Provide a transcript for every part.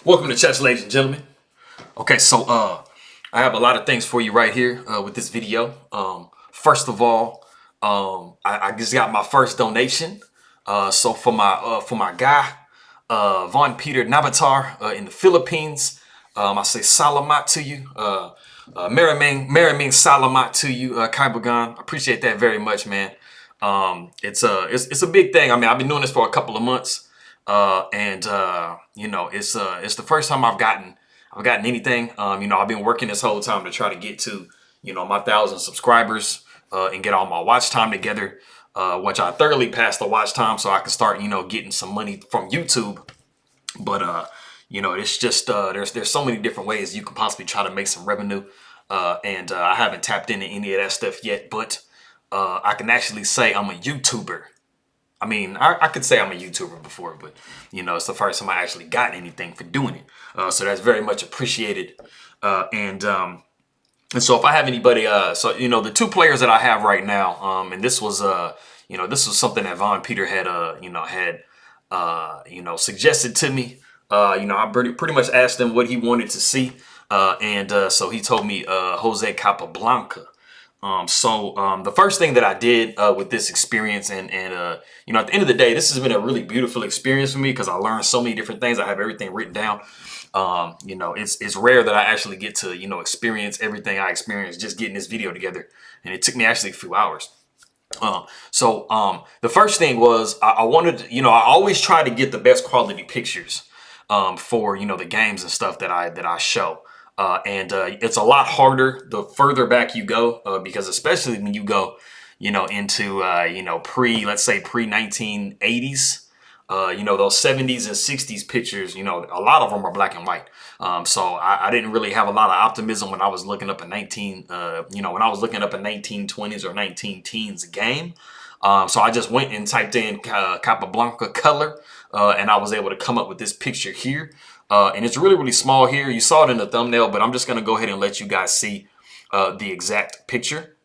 Welcome to chess, ladies and gentlemen. Okay, so I have a lot of things for you right here with this video. First of all, I just got my first donation. So for my guy, Von Peter Navatar in the Philippines, I say salamat to you. Maraming salamat to you, Kaibagan. I appreciate that very much, man. It's a big thing. I mean, I've been doing this for a couple of months. You know, it's the first time I've gotten anything. You know, I've been working this whole time to try to get to, you know, my 1,000 subscribers, and get all my watch time together, which I thoroughly passed the watch time so I can start, you know, getting some money from YouTube. But, you know, it's just, there's so many different ways you can possibly try to make some revenue. I haven't tapped into any of that stuff yet, but, I can actually say I'm a YouTuber. I mean, I could say I'm a YouTuber before, but, you know, it's the first time I actually got anything for doing it. So that's very much appreciated. And so if I have anybody, so, you know, the two players that I have right now, and this was, you know, this was something that Von Peter had, you know, suggested to me. You know, I pretty much asked him what he wanted to see. So he told me, José Capablanca. The first thing that I did with this experience, you know, at the end of the day, this has been a really beautiful experience for me because I learned so many different things. I have everything written down. You know, it's rare that I actually get to, you know, experience everything I experienced just getting this video together. And it took me actually a few hours. The first thing was I wanted to, you know, I always try to get the best quality pictures for, you know, the games and stuff that I show. It's a lot harder the further back you go, because especially when you go, you know, into, you know, let's say pre-1980s, you know, those 70s and 60s pictures, you know, a lot of them are black and white. So I didn't really have a lot of optimism when I was looking up a you know, when I was looking up a 1920s or 19-teens game. So I just went and typed in Capablanca color, and I was able to come up with this picture here. And it's really, really small here. You saw it in the thumbnail, but I'm just going to go ahead and let you guys see the exact picture.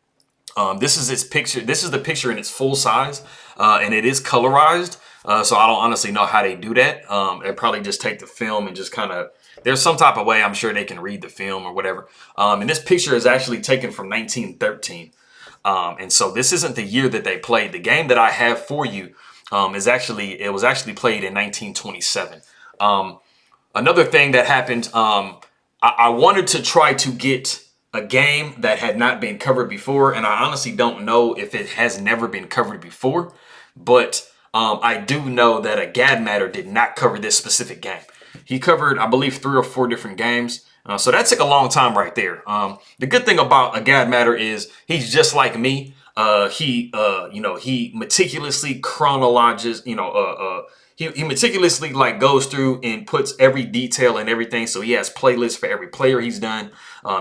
This is its picture. This is the picture in its full size, and it is colorized. So I don't honestly know how they do that. They probably just take the film and just kind of, there's some type of way I'm sure they can read the film or whatever. And this picture is actually taken from 1913. And so this isn't the year that they played. The game that I have for you was actually played in 1927. Another thing that happened, I wanted to try to get a game that had not been covered before, and I honestly don't know if it has never been covered before, but I do know that Agadmator did not cover this specific game. He covered, I believe, 3 or 4 different games, so that took a long time right there. The good thing about Agadmator is he's just like me. You know, he meticulously chronologies, you know, he meticulously like goes through and puts every detail and everything. So he has playlists for every player he's done.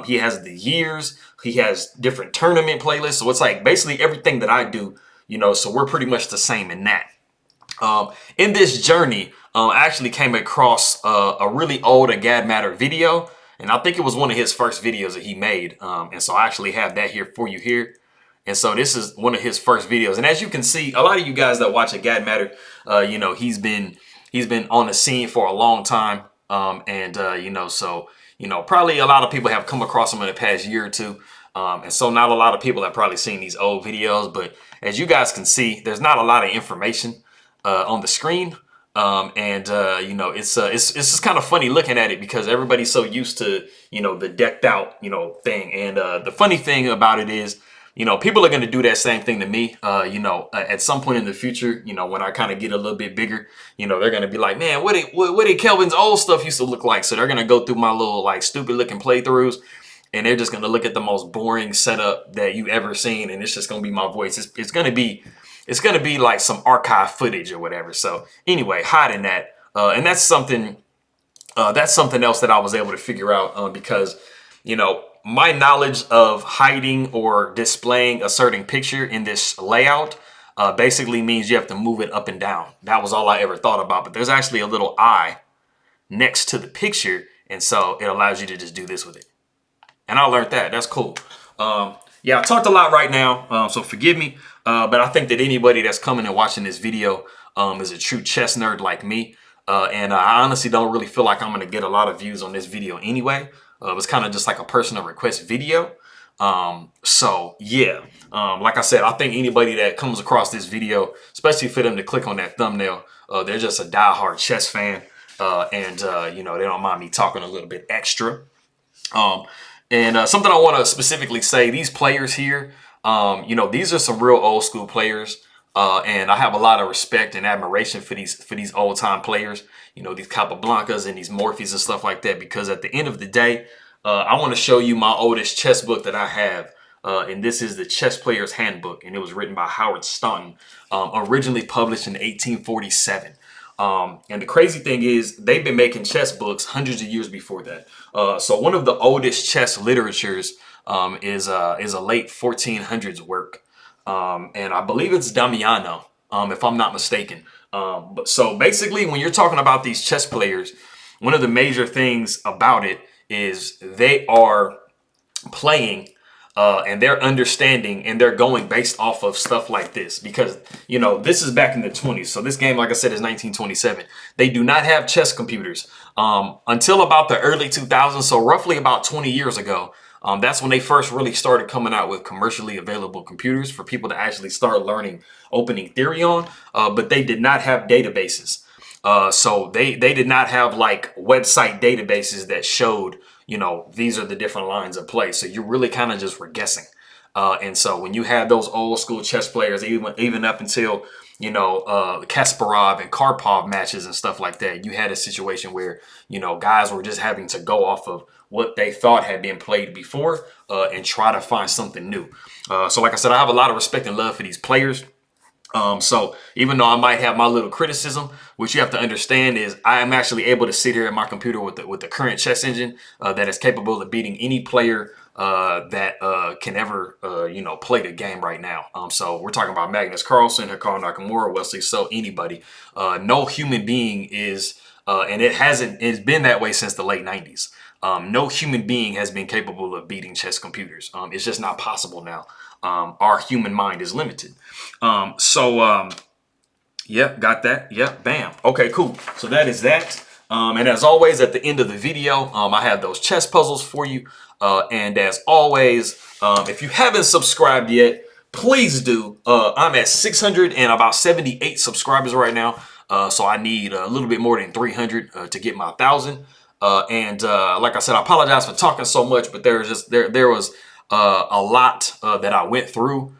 He has the years. He has different tournament playlists. So it's like basically everything that I do, you know, so we're pretty much the same in that. In this journey, I actually came across a really old Agadmator video. And I think it was one of his first videos that he made. And so I actually have that here for you here. And so this is one of his first videos. And as you can see, a lot of you guys that watch Agadmator, you know, he's been on the scene for a long time. You know, so, you know, probably a lot of people have come across him in the past year or two. And so not a lot of people have probably seen these old videos. But as you guys can see, there's not a lot of information on the screen. You know, it's just kind of funny looking at it because everybody's so used to, you know, the decked out, you know, thing. And the funny thing about it is, you know, people are going to do that same thing to me. You know, at some point in the future, you know, when I kind of get a little bit bigger, you know, they're going to be like, man, what did Kelvin's old stuff used to look like? So they're going to go through my little like stupid looking playthroughs, and they're just going to look at the most boring setup that you ever seen. And it's just going to be my voice. It's going to be like some archive footage or whatever. So anyway, hiding that. And that's something else that I was able to figure out because, you know, my knowledge of hiding or displaying a certain picture in this layout basically means you have to move it up and down. That was all I ever thought about. But there's actually a little eye next to the picture. And so it allows you to just do this with it. And I learned that. That's cool. Yeah, I talked a lot right now, so forgive me. But I think that anybody that's coming and watching this video is a true chess nerd like me. And I honestly don't really feel like I'm going to get a lot of views on this video anyway. It was kind of just like a personal request video. So yeah, like I said, I think anybody that comes across this video, especially for them to click on that thumbnail, they're just a diehard chess fan. And you know, they don't mind me talking a little bit extra. Something I want to specifically say, these players here, you know, these are some real old school players. And I have a lot of respect and admiration for these old time players, you know, these Capablancas and these Morphys and stuff like that, because at the end of the day, I want to show you my oldest chess book that I have. And this is the Chess Player's Handbook, and it was written by Howard Staunton, originally published in 1847. And the crazy thing is, they've been making chess books hundreds of years before that. So one of the oldest chess literatures is a late 1400s work. And I believe it's Damiano, if I'm not mistaken. But so basically, when you're talking about these chess players, one of the major things about it is they are playing and they're understanding and they're going based off of stuff like this, because, you know, this is back in the 20s. So this game, like I said, is 1927. They do not have chess computers until about the early 2000s. So roughly about 20 years ago. That's when they first really started coming out with commercially available computers for people to actually start learning opening theory on. But they did not have databases. So they did not have like website databases that showed, you know, these are the different lines of play. So you really kind of just were guessing. And so when you had those old school chess players, even up until, you know, Kasparov and Karpov matches and stuff like that, you had a situation where, you know, guys were just having to go off of what they thought had been played before and try to find something new. So like I said, I have a lot of respect and love for these players. So even though I might have my little criticism, what you have to understand is I am actually able to sit here at my computer with the current chess engine that is capable of beating any player that can ever, you know, play the game right now. So we're talking about Magnus Carlsen, Hikaru Nakamura, Wesley So, anybody. No human being is, and it's been that way since the late 90s. No human being has been capable of beating chess computers. It's just not possible now. Our human mind is limited. Yep, got that. Yep, bam. Okay, cool. So that is that. And as always, at the end of the video, I have those chess puzzles for you. And as always, if you haven't subscribed yet, please do. I'm at 678 subscribers right now. So I need a little bit more than 300 to get my 1,000. Like I said, I apologize for talking so much, but there was a lot that I went through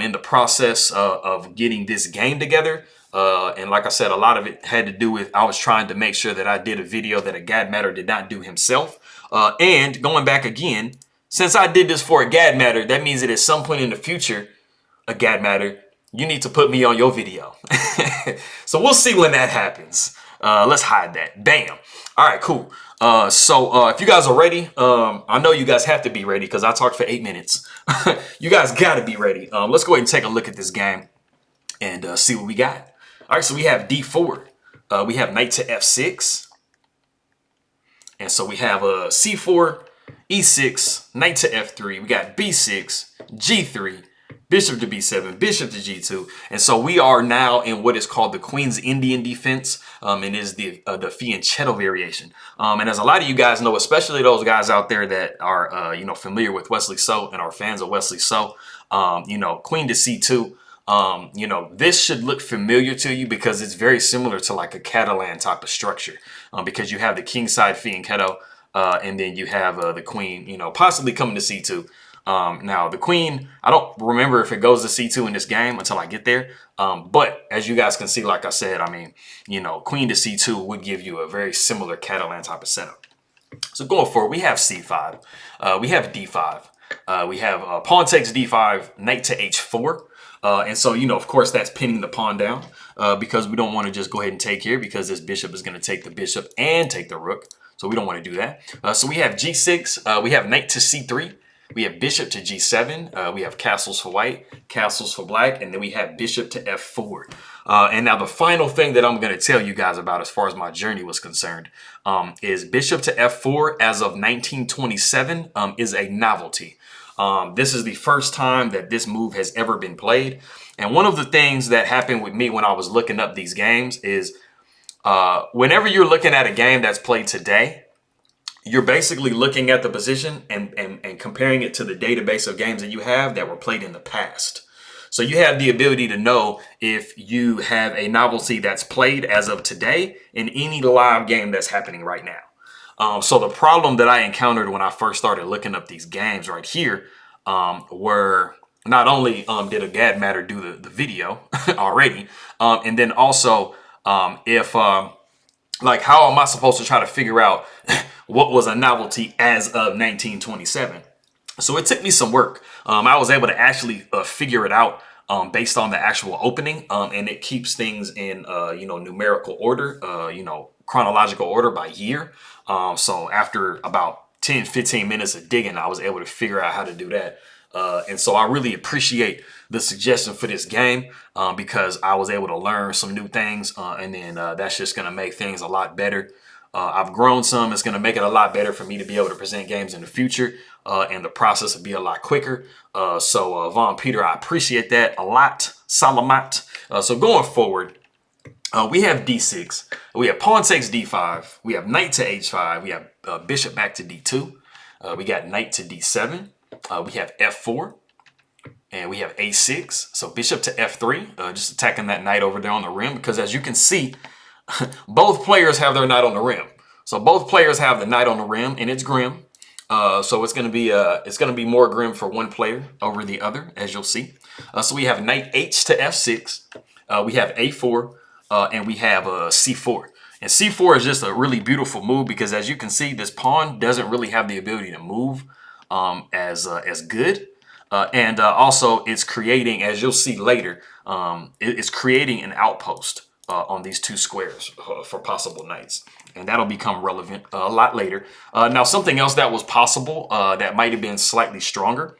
in the process of getting this game together. And like I said, a lot of it had to do with I was trying to make sure that I did a video that Agadmator did not do himself. And going back again, since I did this for Agadmator, that means that at some point in the future, Agadmator, you need to put me on your video. So we'll see when that happens. Let's hide that. Bam. All right, cool. So if you guys are ready, I know you guys have to be ready because I talked for 8 minutes. You guys got to be ready. Let's go ahead and take a look at this game and see what we got. All right, so we have D4. We have knight to F6. And so we have C4, E6, knight to F3. We got B6, G3, bishop to B7, bishop to G2. And so we are now in what is called the Queen's Indian defense. And is the Fianchetto variation. And as a lot of you guys know, especially those guys out there that are, you know, familiar with Wesley So and are fans of Wesley So, you know, Queen to C2. You know, this should look familiar to you because it's very similar to like a Catalan type of structure because you have the king side Fianchetto and then you have the queen, you know, possibly coming to C2. Now the queen, I don't remember if it goes to C2 in this game until I get there. But as you guys can see, like I said, I mean, you know, queen to C2 would give you a very similar Catalan type of setup. So going forward, we have C5, we have D5, we have pawn takes D5, knight to H4. And so, you know, of course, that's pinning the pawn down because we don't want to just go ahead and take here because this bishop is going to take the bishop and take the rook. So we don't want to do that. So we have G6, we have knight to C3, we have bishop to G7, we have castles for white, castles for black, and then we have bishop to F4. And now the final thing that I'm going to tell you guys about as far as my journey was concerned is bishop to F4 as of 1927 is a novelty. This is the first time that this move has ever been played. And one of the things that happened with me when I was looking up these games is Whenever you're looking at a game that's played today, you're basically looking at the position and comparing it to the database of games that you have that were played in the past. So you have the ability to know if you have a novelty that's played as of today in any live game that's happening right now. So the problem that I encountered when I first started looking up these games right here were not only did Agadmator do the video already, and then also if like, how am I supposed to try to figure out what was a novelty as of 1927? So it took me some work. I was able to actually figure it out based on the actual opening, and it keeps things in numerical order, chronological order by year. So after about 10-15 minutes of digging, I was able to figure out how to do that. And so I really appreciate the suggestion for this game because I was able to learn some new things, and then that's just going to make things a lot better. I've grown some. It's going to make it a lot better for me to be able to present games in the future, and the process will be a lot quicker. So Von Peter, I appreciate that a lot. Salamat. So going forward, we have D6. We have pawn takes D5. We have knight to H5. We have bishop back to D2. We got knight to D7. We have F4. And we have A6. So bishop to F3. Just attacking that knight over there on the rim. Because as you can see, both players have their knight on the rim. So both players have the knight on the rim, and it's grim. So it's gonna be more grim for one player over the other, as you'll see. So we have knight H to F6. We have A4, and we have C4. And C4 is just a really beautiful move because, as you can see, this pawn doesn't really have the ability to move as good. And also, it's creating, as you'll see later, it's creating an outpost on these two squares for possible knights. And that'll become relevant a lot later. Now, something else that was possible that might have been slightly stronger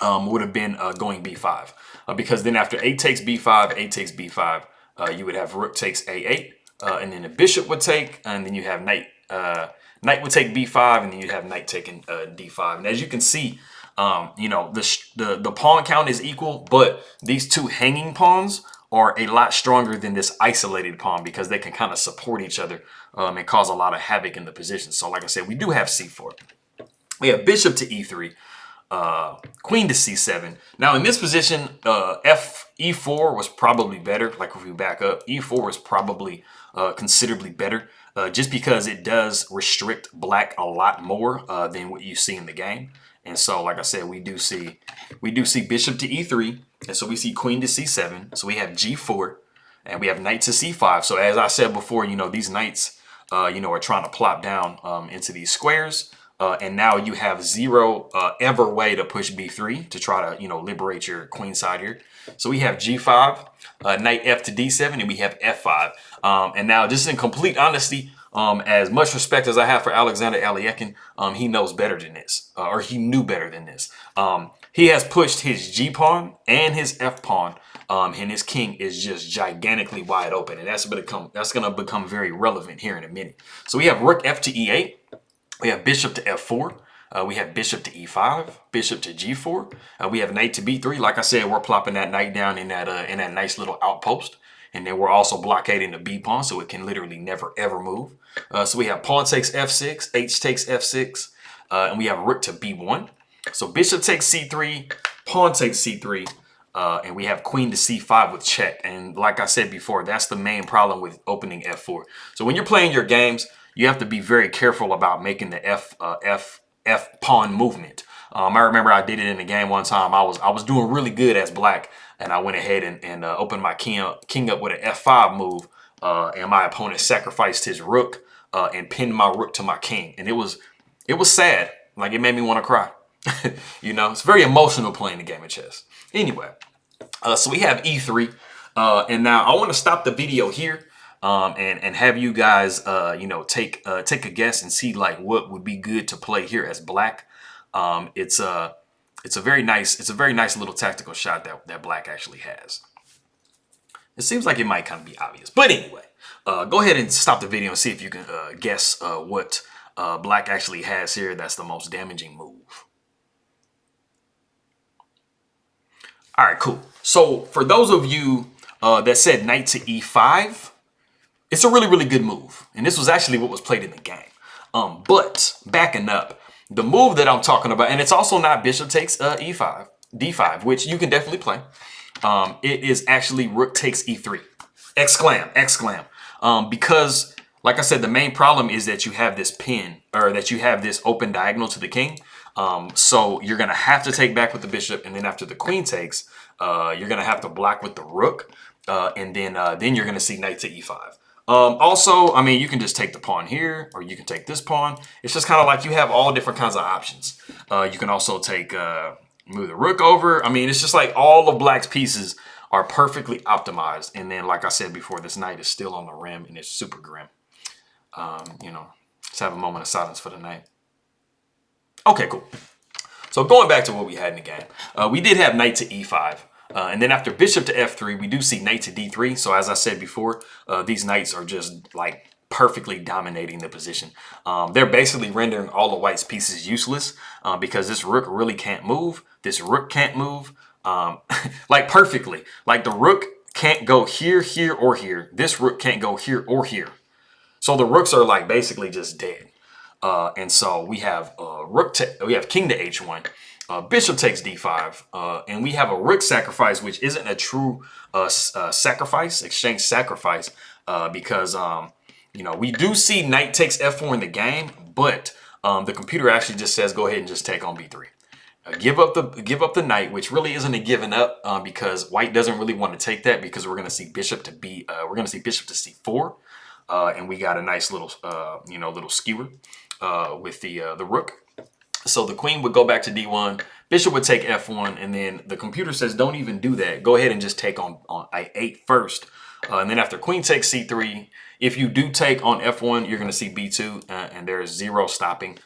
would have been going B5. Because then after A takes B5, A takes B5, you would have rook takes A8, and then the bishop would take, and then you have knight. Knight would take B5, and then you'd have knight taking D5. And as you can see, the pawn count is equal, but these two hanging pawns are a lot stronger than this isolated pawn because they can kind of support each other and cause a lot of havoc in the position. So like I said, we do have C4. We have bishop to E3, queen to C7. Now in this position, E4 was probably better. Like if we back up, E4 was probably considerably better just because it does restrict black a lot more than what you see in the game. And so, like I said, we do see bishop to E3, and so we see queen to C7. So we have G4, and we have knight to C5. So as I said before, these knights, are trying to plop down into these squares, and now you have zero ever way to push B3 to try to liberate your queen side here. So we have G5, knight F to D7, and we have F5. And now, just in complete honesty, as much respect as I have for Alexander Alekhine, he knows better than this, or he knew better than this. He has pushed his G pawn and his F pawn, and his king is just gigantically wide open, and that's going to become very relevant here in a minute. So we have rook F to E8, we have bishop to F4. We have bishop to E5, bishop to G4. We have knight to B3. Like I said, we're plopping that knight down in that nice little outpost. And then we're also blockading the B pawn, so it can literally never, ever move. So we have pawn takes F6, H takes F6, and we have rook to B1. So bishop takes C3, pawn takes C3, and we have queen to C5 with check. And like I said before, that's the main problem with opening F4. So when you're playing your games, you have to be very careful about making the F pawn movement. I remember I did it in a game one time. I was doing really good as black, and I went ahead and opened my king up with an F5 move, and my opponent sacrificed his rook and pinned my rook to my king, and it was sad. Like, it made me want to cry. It's very emotional playing the game of chess. Anyway, so we have E3, and now I want to stop the video here. And have you guys, take a guess and see like what would be good to play here as black. It's a very nice little tactical shot that black actually has. It seems like it might kind of be obvious, but anyway, go ahead and stop the video and see if you can guess what black actually has here. That's the most damaging move. All right, cool. So for those of you that said knight to E5. It's a really, really good move. And this was actually what was played in the game. But backing up, the move that I'm talking about, and it's also not bishop takes e5, d5, which you can definitely play. It is actually rook takes e3. Exclam, exclam. Because, like I said, the main problem is that you have this pin, or that you have this open diagonal to the king. So you're going to have to take back with the bishop, and then after the queen takes, you're going to have to block with the rook, and then you're going to see knight to e5. Also, I mean, you can just take the pawn here, or you can take this pawn. It's just kind of like you have all different kinds of options. You can also take, move the rook over. I mean, it's just like all of black's pieces are perfectly optimized. And then, like I said before, this knight is still on the rim, and it's super grim. You know, let's have a moment of silence for the knight. Okay, cool. So going back to what we had in the game, we did have knight to e5. And then after bishop to f3, we do see knight to d3. So as I said before, these knights are just like perfectly dominating the position. They're basically rendering all the white's pieces useless because this rook really can't move. This rook can't move like perfectly. Like the rook can't go here, here, or here. This rook can't go here or here. So the rooks are like basically just dead. And so we have we have king to h1. Bishop takes d5, and we have a rook sacrifice, which isn't a true sacrifice, exchange sacrifice, because you know, we do see knight takes f4 in the game, but the computer actually just says go ahead and just take on b3. Give up the knight, which really isn't a giving up because white doesn't really want to take that because we're going to see bishop to bishop to c4, and we got a nice little you know, little skewer with the rook. So the queen would go back to d1, bishop would take f1, and then the computer says don't even do that. Go ahead and just take on i8 first. And then after queen takes c3, if you do take on f1, you're going to see b2, and there is zero stopping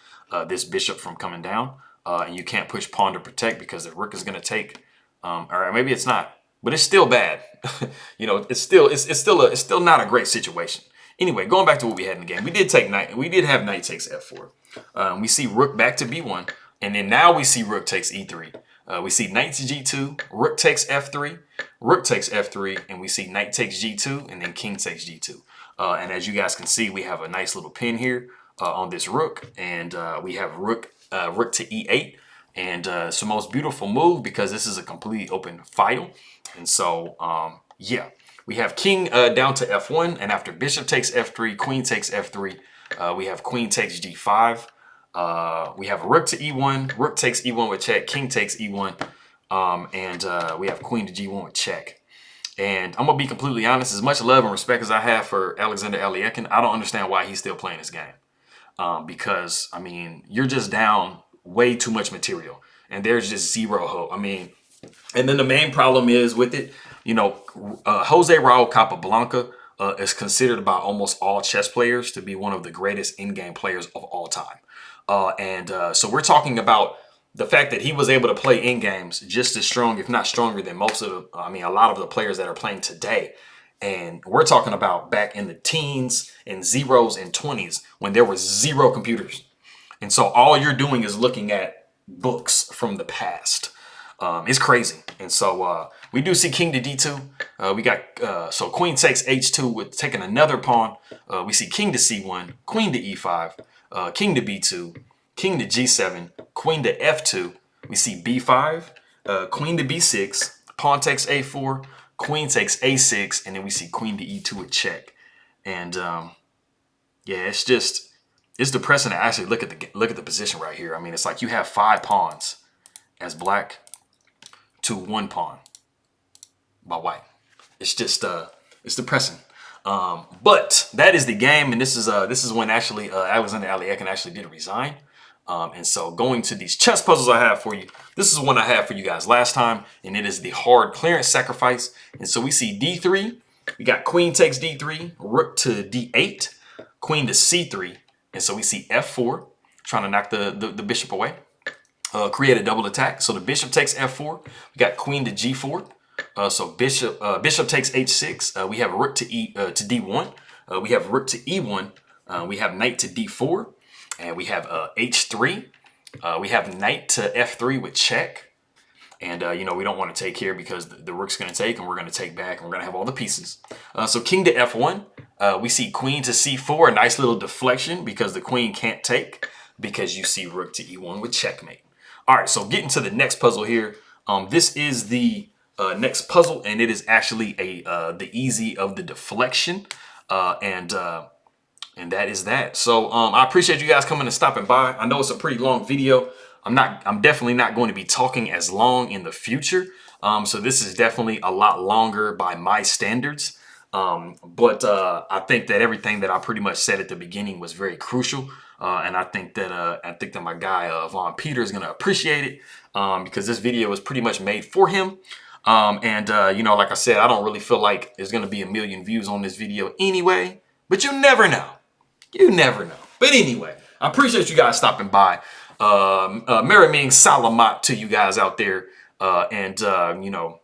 this bishop from coming down. And you can't push pawn to protect because the rook is going to take, or maybe it's not, but it's still bad. You know, it's still not a great situation. Anyway, going back to what we had in the game, we did have knight takes f4. We see rook back to b1, and then now we see rook takes e3. We see knight to g2, rook takes f3, rook takes f3, and we see knight takes g2, and then king takes g2. And as you guys can see, we have a nice little pin here on this rook, and we have rook to e8, and it's the most beautiful move because this is a completely open file. And so, yeah. We have king down to f1, and after bishop takes f3, queen takes f3, we have queen takes g5. We have rook to e1, rook takes e1 with check, king takes e1, and we have queen to g1 with check. And I'm going to be completely honest, as much love and respect as I have for Alexander Alekhine, I don't understand why he's still playing this game. Because, I mean, you're just down way too much material, and there's just zero hope. I mean, and then the main problem is with it, you know, José Raúl Capablanca is considered by almost all chess players to be one of the greatest in-game players of all time. So we're talking about the fact that he was able to play in games just as strong, if not stronger than most of the, a lot of the players that are playing today. And we're talking about back in the teens and zeros and 20s when there was zero computers. And so all you're doing is looking at books from the past. It's crazy. And so we do see king to d2. We got, so queen takes h2 with taking another pawn. We see king to c1, queen to e5, king to b2, king to g7, queen to f2. We see b5, queen to b6, pawn takes a4, queen takes a6, and then we see queen to e2 with check. And yeah, it's depressing to actually look at the position right here. I mean, it's like you have 5 pawns as black to 1 pawn by white. It's just it's depressing. But that is the game, and this is when actually Alexander Alekhine actually did resign. And so going to these chess puzzles I have for you, this is one I had for you guys last time, and it is the hard clearance sacrifice. And so we see d3, we got queen takes d3, rook to d8, queen to c3, and so we see f4, trying to knock the bishop away. Create a double attack. So the bishop takes f4. We got queen to g4. So bishop takes h6. We have rook to d1. We have rook to e1. We have knight to d4, and we have h3. We have knight to f3 with check, And, you know, we don't want to take here because the rook's going to take and we're going to take back and we're going to have all the pieces. So king to f1, we see queen to c4, a nice little deflection because the queen can't take because you see rook to e1 with checkmate. All right, so getting to the next puzzle here. This is the next puzzle, and it is actually the easy of the deflection. And that is that. So I appreciate you guys coming and stopping by. I know it's a pretty long video. I'm definitely not going to be talking as long in the future. So this is definitely a lot longer by my standards. But I think that everything that I pretty much said at the beginning was very crucial. And I think that my guy Vaughn Peter is going to appreciate it because this video was pretty much made for him. You know, like I said, I don't really feel like there's going to be a million views on this video anyway, but you never know. You never know. But anyway, I appreciate you guys stopping by. Merry Ming Salamat to you guys out there. You know,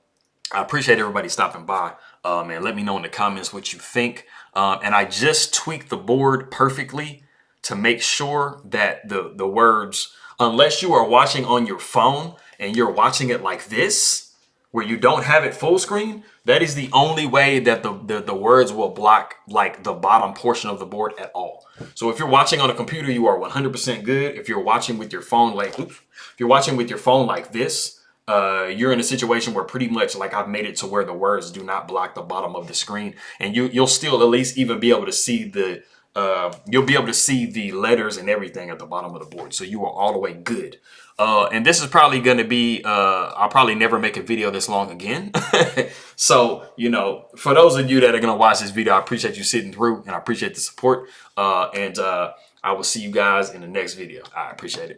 I appreciate everybody stopping by. And let me know in the comments what you think. And I just tweaked the board perfectly to make sure that the words, unless you are watching on your phone and you're watching it like this, where you don't have it full screen, that is the only way that the words will block like the bottom portion of the board at all. So if you're watching on a computer, you are 100% good. If you're watching with your phone if you're watching with your phone like this, you're in a situation where pretty much like I've made it to where the words do not block the bottom of the screen, and you'll still at least even be able to see the letters and everything at the bottom of the board. So you are all the way good. And this is probably going to be, I'll probably never make a video this long again. So, you know, for those of you that are going to watch this video, I appreciate you sitting through and I appreciate the support. I will see you guys in the next video. I appreciate it.